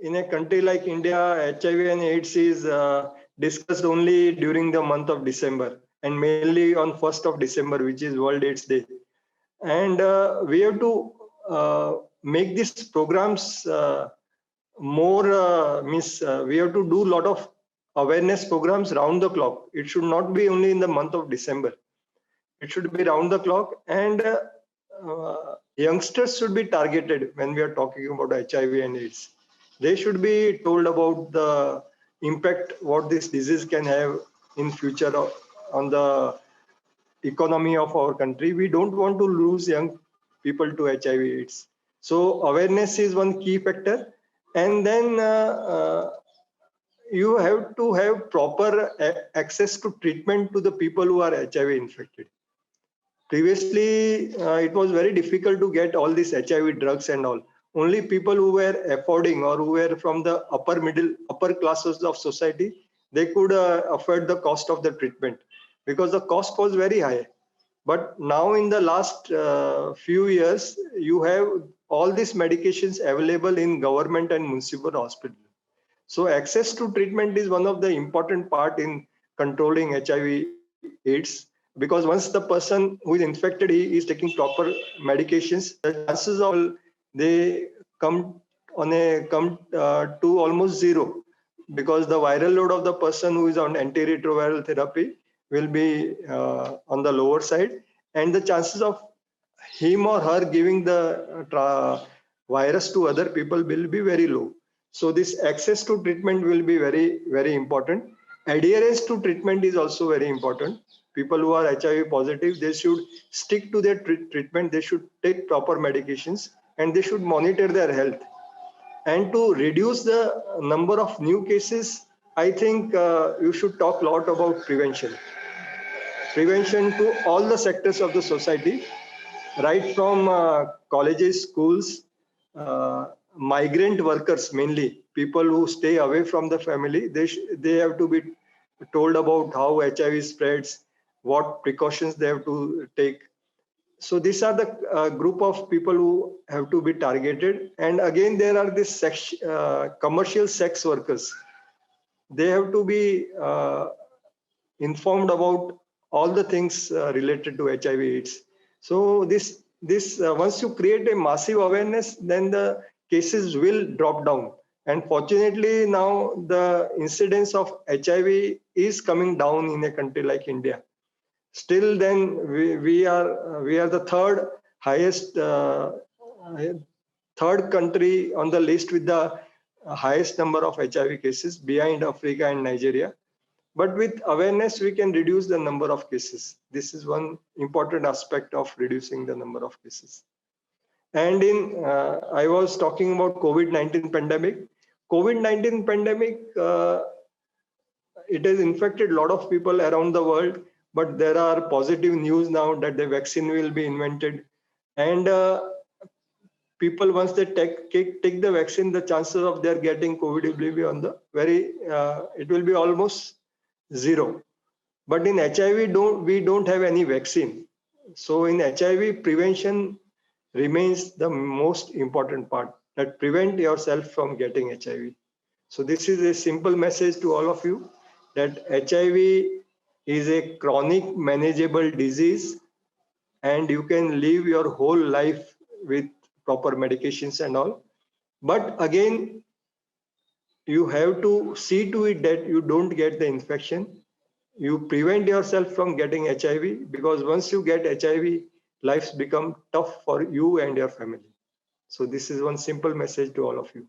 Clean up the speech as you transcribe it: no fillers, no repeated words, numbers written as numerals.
in a country like India, HIV and AIDS is discussed only during the month of December, and mainly on 1st of December, which is World AIDS Day. And we have to make these programs more, we have to do a lot of awareness programs round the clock. It should not be only in the month of December. It should be round the clock, and youngsters should be targeted when we are talking about HIV and AIDS. They should be told about the impact what this disease can have in future on the economy of our country. We don't want to lose young people to HIV AIDS. So awareness is one key factor, and then you have to have proper access to treatment to the people who are HIV infected. Previously, it was very difficult to get all these HIV drugs and all. Only people who were affording or who were from the upper classes of society, they could afford the cost of the treatment because the cost was very high. But now in the last few years, you have all these medications available in government and municipal hospital. So access to treatment is one of the important part in controlling HIV AIDS, because once the person who is infected, he is taking proper medications, the chances of they come to almost zero, because the viral load of the person who is on antiretroviral therapy will be on the lower side, and the chances of him or her giving the virus to other people will be very low. So this access to treatment will be very, very important. Adherence to treatment is also very important. People who are HIV positive, they should stick to their treatment. They should take proper medications, and they should monitor their health. And to reduce the number of new cases, I think you should talk a lot about prevention. Prevention to all the sectors of the society, right from colleges, schools, migrant workers, mainly people who stay away from the family. They have to be told about how HIV spreads, what precautions they have to take. So these are the group of people who have to be targeted. And again, there are these commercial sex workers. They have to be informed about all the things related to HIV/AIDS. So this once you create a massive awareness, then the cases will drop down. And fortunately, now the incidence of HIV is coming down in a country like India. Still, then we are the third highest third country on the list with the highest number of HIV cases, behind Africa and Nigeria. But with awareness, we can reduce the number of cases. This is one important aspect of reducing the number of cases. And I was talking about COVID-19 pandemic. COVID-19 pandemic, it has infected a lot of people around the world, but there are positive news now that the vaccine will be invented. And people, once they take the vaccine, the chances of their getting COVID will be on the it will be almost zero. But in HIV, we don't have any vaccine. So in HIV, prevention remains the most important part, that prevent yourself from getting HIV. So this is a simple message to all of you, that HIV is a chronic manageable disease, and you can live your whole life with proper medications and all. But again, you have to see to it that you don't get the infection. You prevent yourself from getting HIV, because once you get HIV, lives become tough for you and your family. So this is one simple message to all of you.